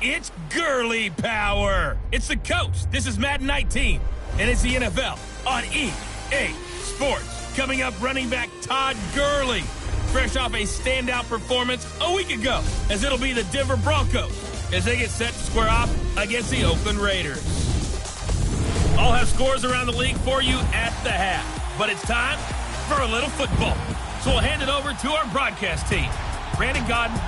It's girly power. It's the coach. This is Madden 19, and it's the NFL on EA Sports. Coming up, running back Todd Gurley, fresh off a standout performance a week ago, as it'll be the Denver Broncos as they get set to square off against the Oakland Raiders. I'll have scores around the league for you at the half, but it's time for a little football. So we'll hand it over to our broadcast team, Brandon Godden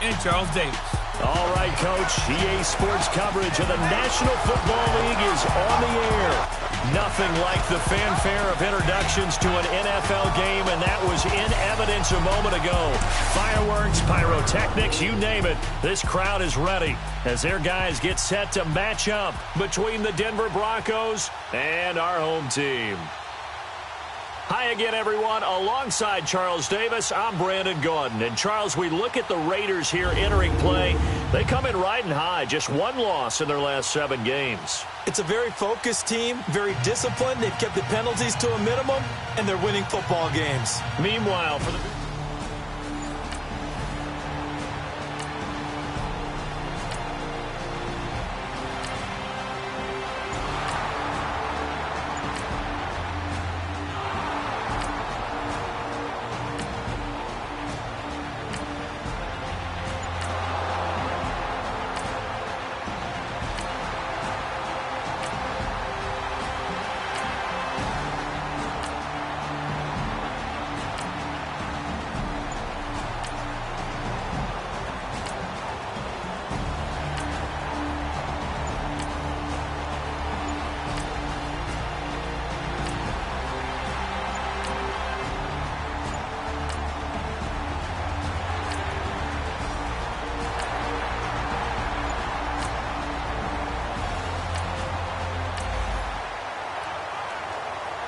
and Charles Davis. All right, Coach. EA Sports coverage of the National Football League is on the air. Nothing like the fanfare of introductions to an NFL game, and that was in evidence a moment ago. Fireworks, pyrotechnics, you name it. This crowd is ready as their guys get set to match up between the Denver Broncos and our home team. Hi again, everyone. Alongside Charles Davis, I'm Brandon Gaudin. And, Charles, we look at the Raiders here entering play. They come in riding high, just one loss in their last 7 games. It's a very focused team, very disciplined. They've kept the penalties to a minimum, and they're winning football games. Meanwhile, for the...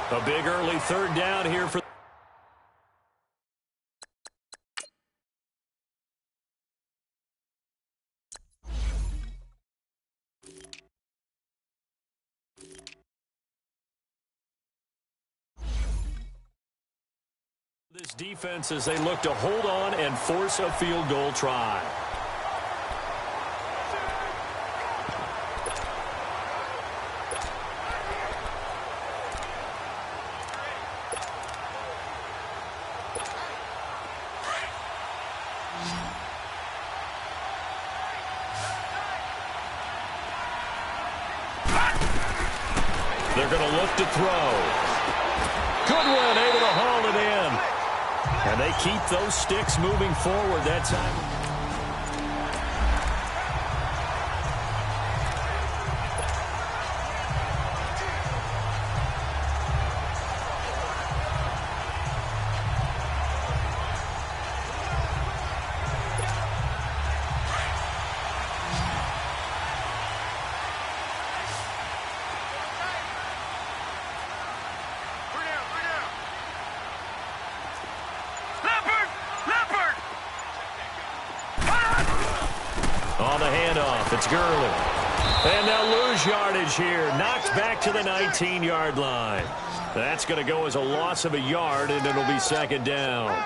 A big early third down here for... this defense as they look to hold on and force a field goal try. They're going to look to throw. Goodwin able to haul it in. And they keep those sticks moving forward that time. On the handoff, it's Gurley. And they'll lose yardage here. Knocked back to the 19-yard line. That's going to go as a loss of a yard, and it'll be second down.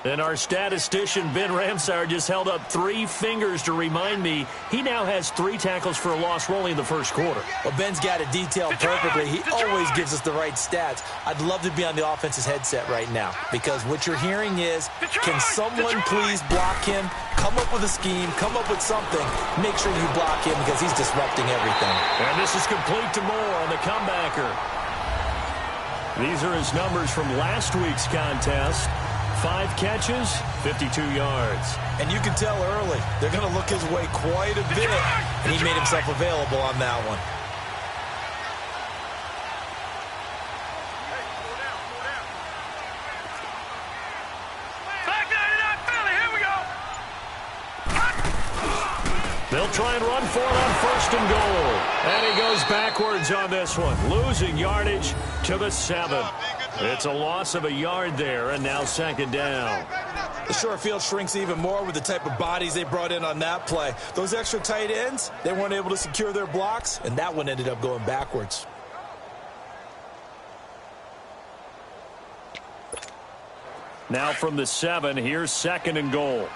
And our statistician, Ben Ramsar, just held up 3 fingers to remind me he now has 3 tackles for a loss only in the first quarter. Well, Ben's got it detailed perfectly. He always gives us the right stats. I'd love to be on the offense's headset right now because what you're hearing is, can someone please block him? Come up with a scheme. Come up with something. Make sure you block him because he's disrupting everything. And this is complete to Moore on the comebacker. These are his numbers from last week's contest. 5 catches, 52 yards. And you can tell early, they're going to look his way quite a bit, and he made himself available on that one. They'll try and run for it on first and goal. And he goes backwards on this one, losing yardage to the 7. It's a loss of a yard there, and now second down. The short field shrinks even more with the type of bodies they brought in on that play. Those extra tight ends, they weren't able to secure their blocks, and that one ended up going backwards. Now from the 7, here's 2nd and goal.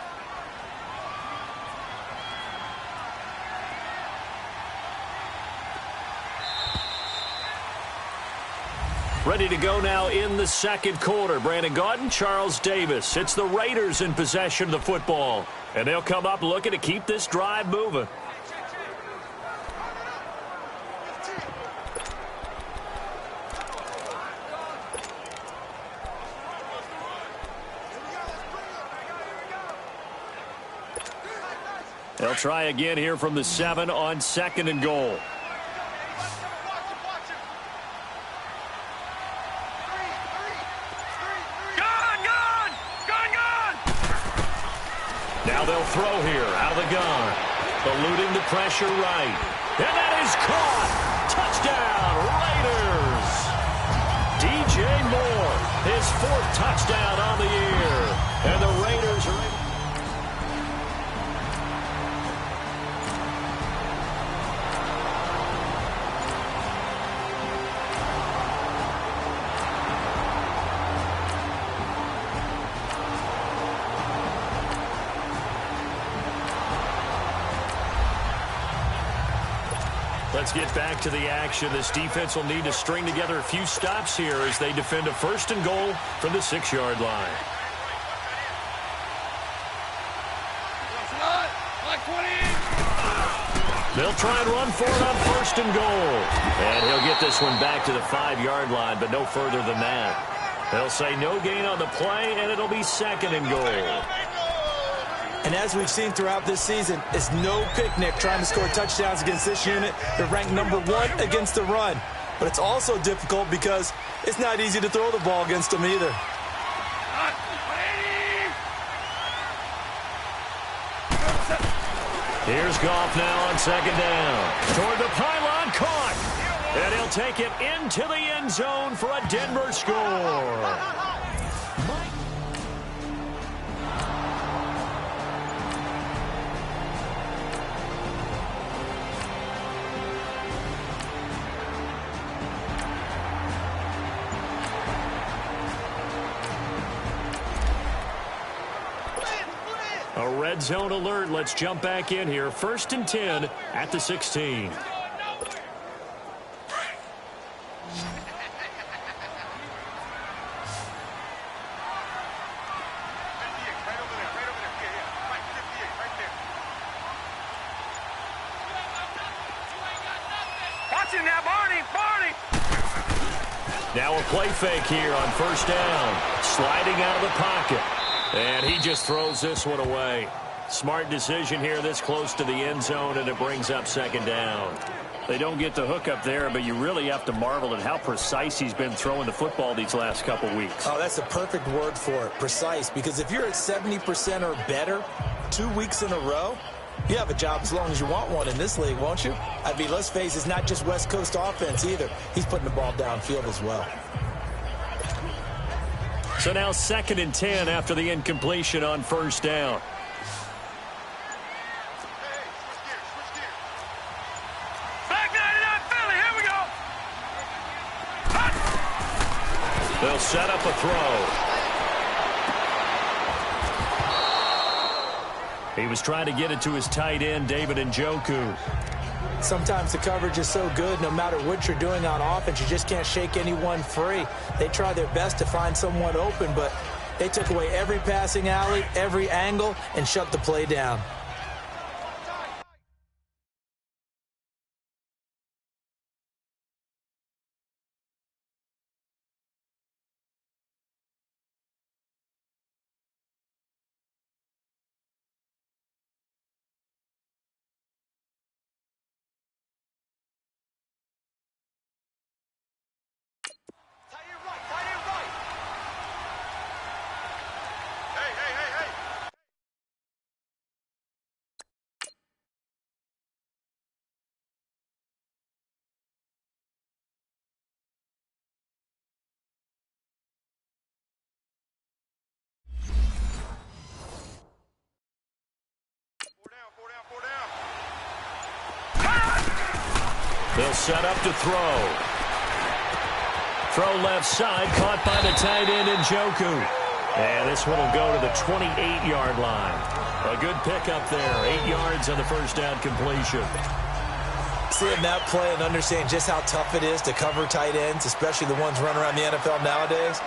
Ready to go now in the 2nd quarter. Brandon Gaudin, Charles Davis. It's the Raiders in possession of the football. And they'll come up looking to keep this drive moving. They'll try again here from the 7 on 2nd and goal. Now they'll throw here out of the gun. Eluding the pressure right. And that is caught. Touchdown, Raiders. DJ Moore, his 4th touchdown on the year. And the Raiders are able. Let's get back to the action. This defense will need to string together a few stops here as they defend a 1st and goal from the 6-yard line. They'll try and run for it on 1st and goal. And he'll get this one back to the 5-yard line, but no further than that. They'll say no gain on the play, and it'll be 2nd and goal. And as we've seen throughout this season, it's no picnic trying to score touchdowns against this unit. They're ranked number 1 against the run. But it's also difficult because it's not easy to throw the ball against them either. Here's Goff now on 2nd down. Toward the pylon, caught. And he'll take it into the end zone for a Denver score. A red zone alert. Let's jump back in here. 1st and 10 at the 16. Now a play fake here on 1st down. Sliding out of the pocket. And he just throws this one away. Smart decision here this close to the end zone, and it brings up 2nd down. They don't get the hook up there, but you really have to marvel at how precise he's been throwing the football these last couple weeks. Oh, that's a perfect word for it, precise. Because if you're at 70% or better 2 weeks in a row, you have a job as long as you want one in this league, won't you? I mean, let's face it, it's not just West Coast offense either. He's putting the ball downfield as well. So now 2nd and 10 after the incompletion on 1st down. They'll set up a throw. He was trying to get it to his tight end, David Njoku. Sometimes the coverage is so good, no matter what you're doing on offense, you just can't shake anyone free. They try their best to find someone open, but they took away every passing alley, every angle, and shut the play down. They'll set up to throw. Throw left side, caught by the tight end Njoku. And this one will go to the 28-yard line. A good pickup there. 8 yards on the first down completion. Seeing that play and understanding just how tough it is to cover tight ends, especially the ones running around the NFL nowadays,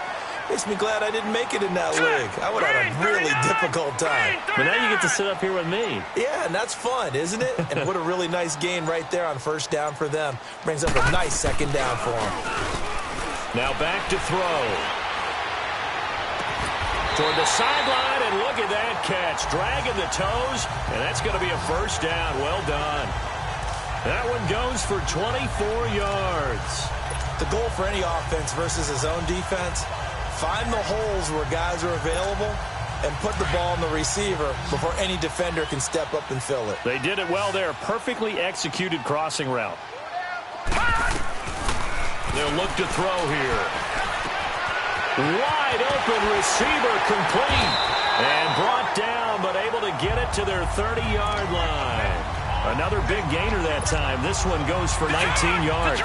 makes me glad I didn't make it in that league. I would have had a really difficult time. But now you get to sit up here with me. Yeah, and that's fun, isn't it? And what a really nice gain right there on first down for them. Brings up a nice second down for them. Now back to throw. Toward the sideline, and look at that catch. Dragging the toes, and that's going to be a first down. Well done. That one goes for 24 yards. The goal for any offense versus his own defense, find the holes where guys are available and put the ball in the receiver before any defender can step up and fill it. They did it well there. Perfectly executed crossing route. They'll look to throw here. Wide open receiver complete. And brought down, but able to get it to their 30-yard line. Another big gainer that time. This one goes for 19 yards.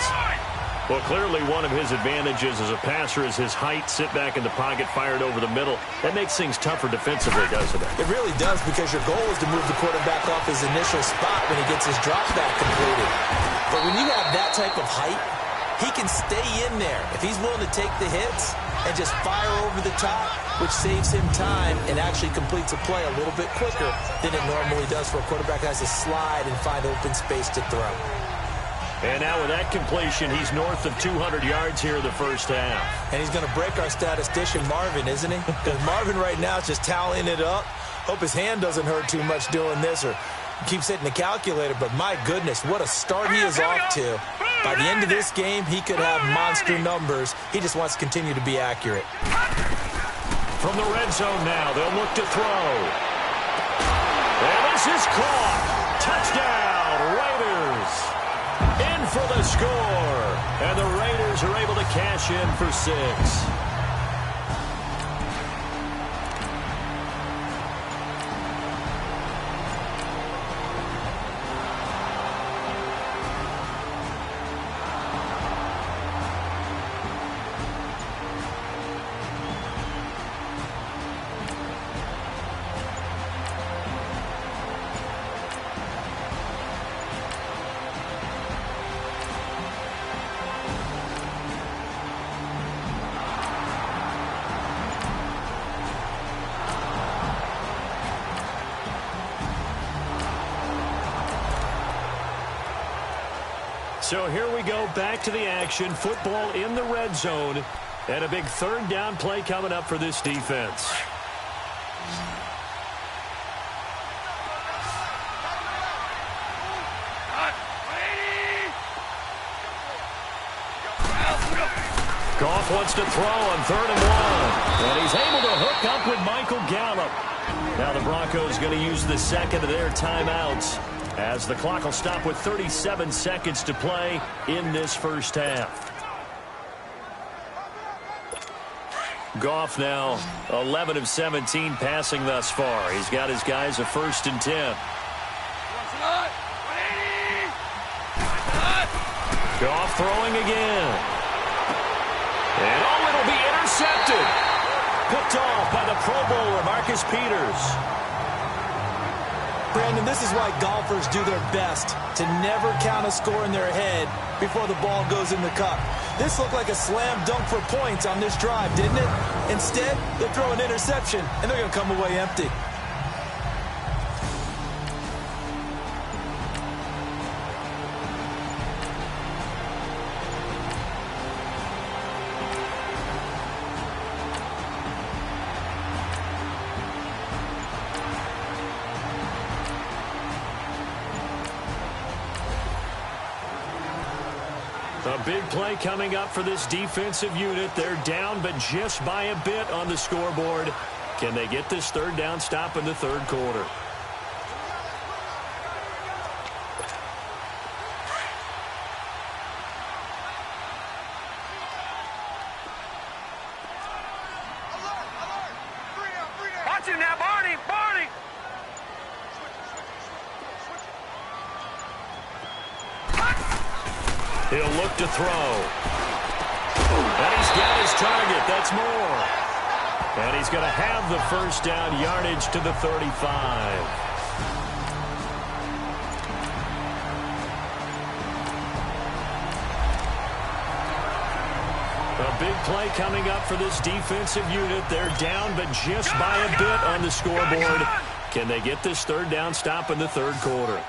Well, clearly one of his advantages as a passer is his height. Sit back in the pocket, fired over the middle. That makes things tougher defensively, doesn't it? It really does, because your goal is to move the quarterback off his initial spot when he gets his drop back completed. But when you have that type of height, he can stay in there. If he's willing to take the hits and just fire over the top, which saves him time and actually completes a play a little bit quicker than it normally does for a quarterback that has to slide and find open space to throw. And now with that completion, he's north of 200 yards here in the first half. And he's going to break our statistician, Marvin, isn't he? Because Marvin right now is just tallying it up. Hope his hand doesn't hurt too much doing this, or keeps hitting the calculator. But my goodness, what a start he is off to. By the end of this game, he could have monster numbers. He just wants to continue to be accurate. From the red zone now, they'll look to throw. And this is caught. Touchdown, Raiders. In for the score. And the Raiders are able to cash in for 6. So here we go, back to the action. Football in the red zone. And a big third down play coming up for this defense. Goff wants to throw on 3rd and 1. And he's able to hook up with Michael Gallup. Now the Broncos going to use the second of their timeouts, as the clock will stop with 37 seconds to play in this first half. Goff now 11 of 17 passing thus far. He's got his guys a 1st and 10. Goff throwing again. And it'll be intercepted. Picked off by the Pro Bowler, Marcus Peters. Brandon, this is why golfers do their best to never count a score in their head before the ball goes in the cup. This looked like a slam dunk for points on this drive, didn't it? Instead, they throw an interception, and they're going to come away empty. A big play coming up for this defensive unit. They're down, but just by a bit on the scoreboard. Can they get this third down stop in the third quarter? Watch him now, Barney! Barney! He'll look to throw. And he's got his target. That's Moore. And he's going to have the first down, yardage to the 35. A big play coming up for this defensive unit. They're down, but just by a bit on the scoreboard. Can they get this third down stop in the third quarter?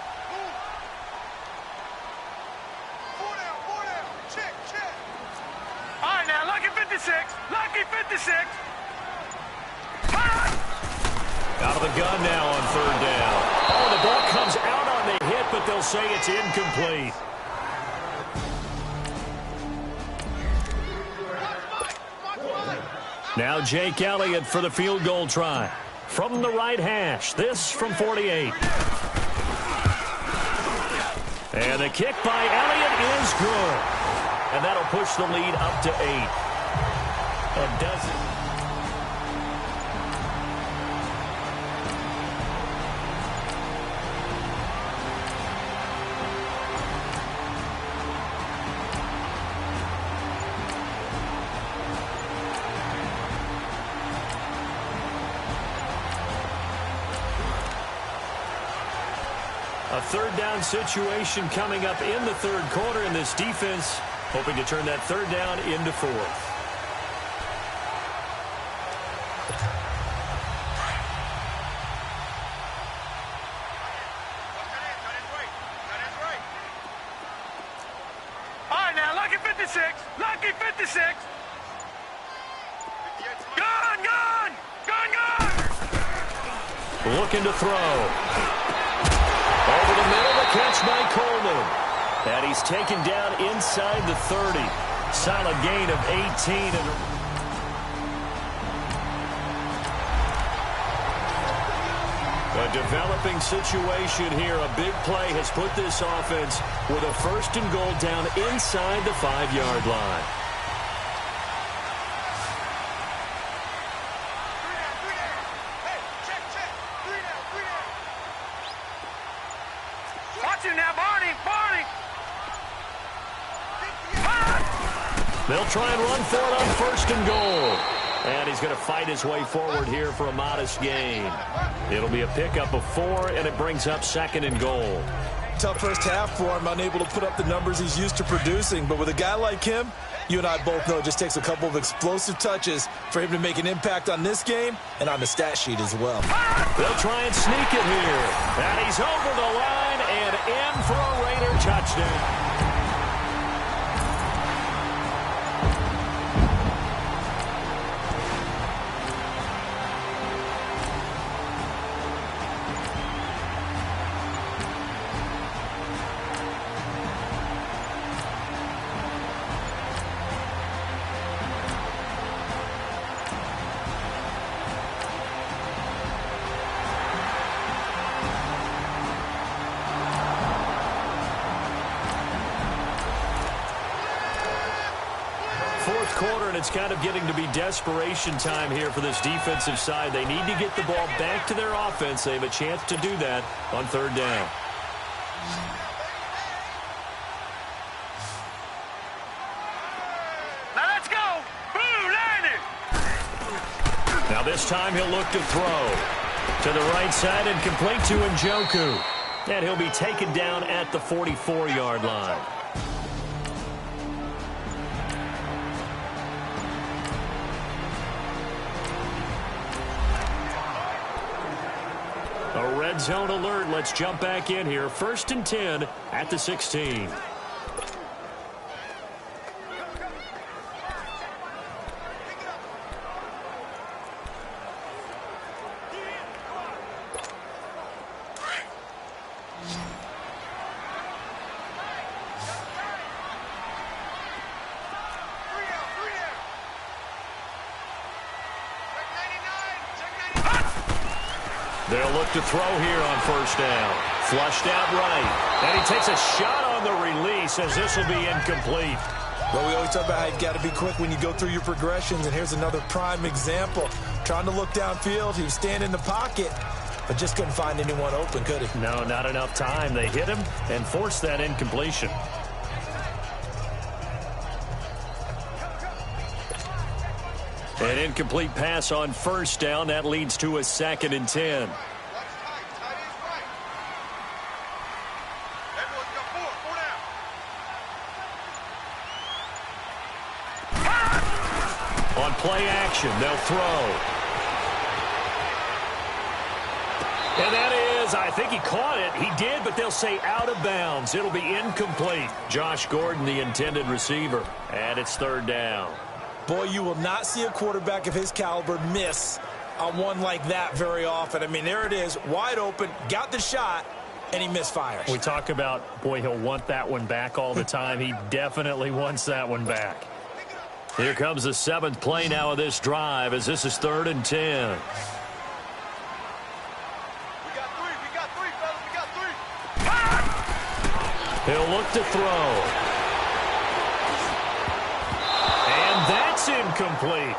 All right, now, lucky 56. Lucky 56. Out of the gun now on third down. Oh, the ball comes out on the hit, but they'll say it's incomplete. Now Jake Elliott for the field goal try. From the right hash, this from 48. And the kick by Elliott is good. And that'll push the lead up to 8. And does it. A third down situation coming up in the third quarter, in this defense hoping to turn that third down into fourth. All right, now, lucky 56. Lucky 56. Gun, gun. Gun, gun. Looking to throw. Over the middle, the catch by Coleman. And he's taken down inside the 30. Solid gain of 18. A developing situation here. A big play has put this offense with a first and goal down inside the 5-yard line. They'll try and run for it on first and goal. And he's going to fight his way forward here for a modest gain. It'll be a pickup of 4, and it brings up second and goal. Tough first half for him, unable to put up the numbers he's used to producing. But with a guy like him, you and I both know it just takes a couple of explosive touches for him to make an impact on this game and on the stat sheet as well. They'll try and sneak it here. And he's over the line and in for a Raider touchdown. Quarter, and it's kind of getting to be desperation time here for this defensive side. They need to get the ball back to their offense. They have a chance to do that on third down. Now let's go. Boom, landed. Now this time he'll look to throw to the right side and complete to Njoku. And he'll be taken down at the 44-yard line. A red zone alert. Let's jump back in here. 1st and 10 at the 16. They'll look to throw here on first down. Flushed out right. And he takes a shot on the release as this will be incomplete. Well, we always talk about how you've got to be quick when you go through your progressions, and here's another prime example. Trying to look downfield, he was standing in the pocket, but just couldn't find anyone open, could he? No, not enough time. They hit him and forced that incompletion. An incomplete pass on first down. That leads to a 2nd and 10. On play action, they'll throw. And that is, I think he caught it. He did, but they'll say out of bounds. It'll be incomplete. Josh Gordon, the intended receiver. And it's 3rd down. Boy, you will not see a quarterback of his caliber miss on one like that very often. I mean, there it is, wide open, got the shot, and he misfires. We talk about, boy, he'll want that one back all the time. He definitely wants that one back. Here comes the 7th play now of this drive as this is 3rd and 10. He'll look to throw. And that's incomplete.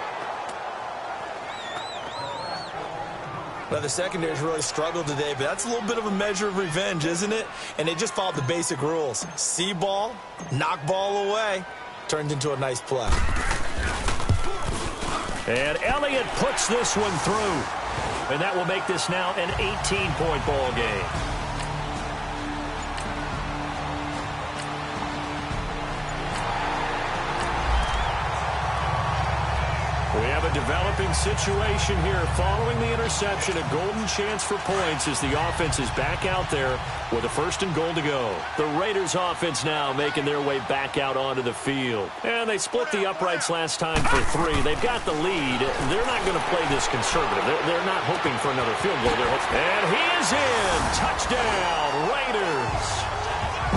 Well, the secondary's really struggled today, but that's a little bit of a measure of revenge, isn't it? And they just followed the basic rules. See ball, knock ball away. Turned into a nice play. And Elliott puts this one through. And that will make this now an 18-point ball game. We have a developing situation here. Following the interception, a golden chance for points as the offense is back out there with a 1st and goal to go. The Raiders offense now making their way back out onto the field. And they split the uprights last time for 3. They've got the lead. They're not going to play this conservative. They're not hoping for another field goal. And he is in. Touchdown, Raiders.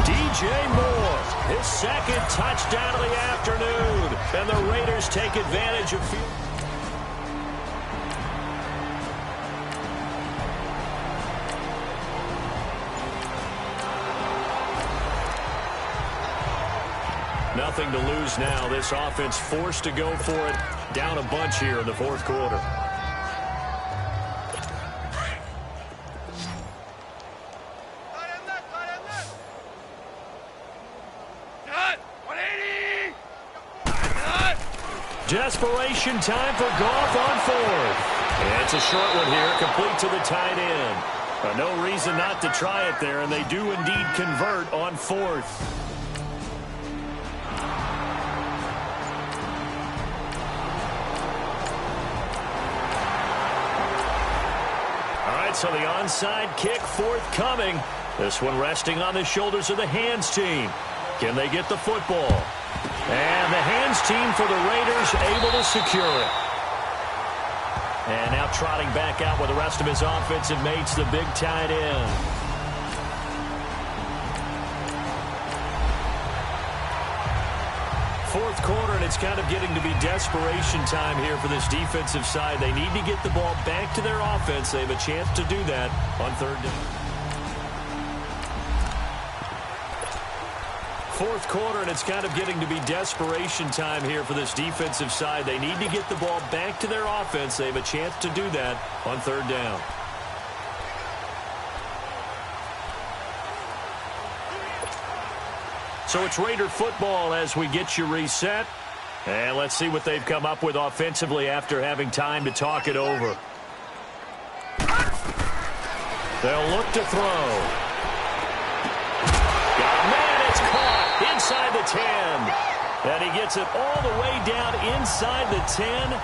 DJ Moore, his 2nd touchdown of the afternoon. And the Raiders take advantage of field. Nothing to lose now. This offense forced to go for it. Down a bunch here in the 4th quarter. Desperation time for Goff on 4th. And it's a short one here, complete to the tight end. No reason not to try it there, and they do indeed convert on 4th. So the onside kick forthcoming. This one resting on the shoulders of the hands team. Can they get the football? And the hands team for the Raiders able to secure it. And now trotting back out with the rest of his offensive mates, the big tight end. Fourth quarter, and it's kind of getting to be desperation time here for this defensive side. They need to get the ball back to their offense. They have a chance to do that on 3rd down. Fourth quarter, and it's kind of getting to be desperation time here for this defensive side. They need to get the ball back to their offense. They have a chance to do that on 3rd down. So it's Raider football as we get you reset. And let's see what they've come up with offensively after having time to talk it over. They'll look to throw. Got a man, it's caught inside the 10. And he gets it all the way down inside the 10.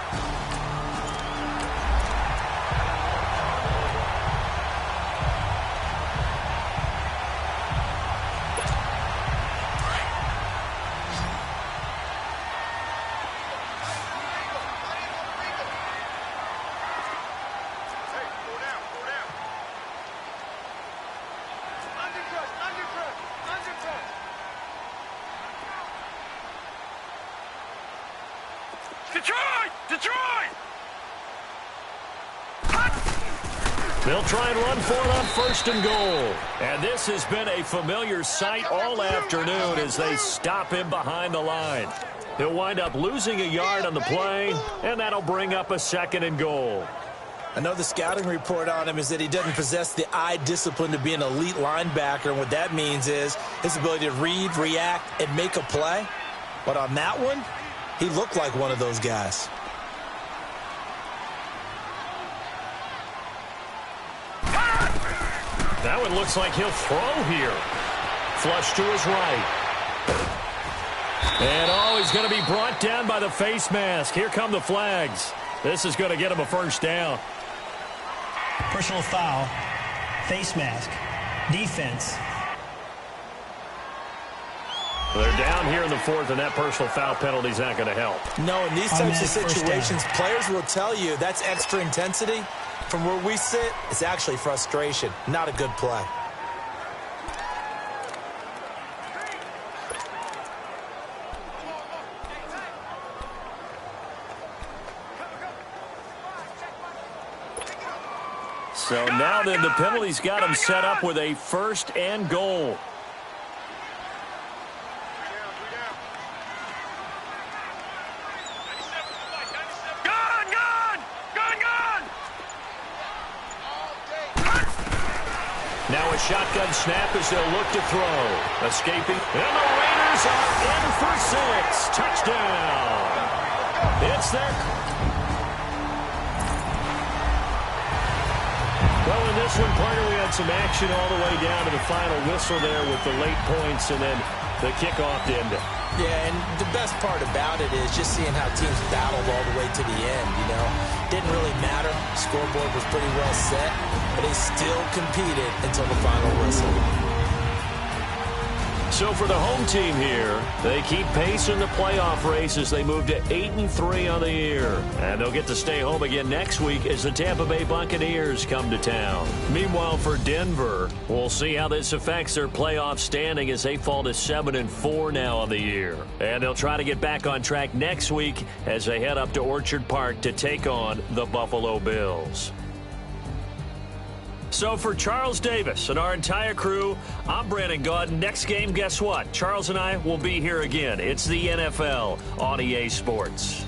They'll try and run for it on 1st and goal. And this has been a familiar sight all afternoon as they stop him behind the line. He'll wind up losing a yard on the play, and that'll bring up a 2nd and goal. I know the scouting report on him is that he doesn't possess the eye discipline to be an elite linebacker, and what that means is his ability to read, react, and make a play. But on that one, he looked like one of those guys. That one looks like he'll throw here. Flush to his right. And, he's going to be brought down by the face mask. Here come the flags. This is going to get him a first down. Personal foul, face mask, defense. They're down here in the fourth, and that personal foul penalty is not going to help. No, in these types of situations, players will tell you that's extra intensity. From where we sit, it's actually frustration, not a good play. So now then, the penalty's got him set up with a first and goal. Now a shotgun snap as they'll look to throw. Escaping. And the Raiders are in for 6. Touchdown. It's there. Well, in this one, partner, we had some action all the way down to the final whistle there with the late points and then the kickoff to end it. Yeah, and the best part about it is just seeing how teams battled all the way to the end, you know. Didn't really matter. Scoreboard was pretty well set, but they still competed until the final whistle. So for the home team here, they keep pace in the playoff race as they move to 8-3 on the year. And they'll get to stay home again next week as the Tampa Bay Buccaneers come to town. Meanwhile, for Denver, we'll see how this affects their playoff standing as they fall to 7-4 now on the year. And they'll try to get back on track next week as they head up to Orchard Park to take on the Buffalo Bills. So for Charles Davis and our entire crew, I'm Brandon Gaudin. Next game, guess what? Charles and I will be here again. It's the NFL on EA Sports.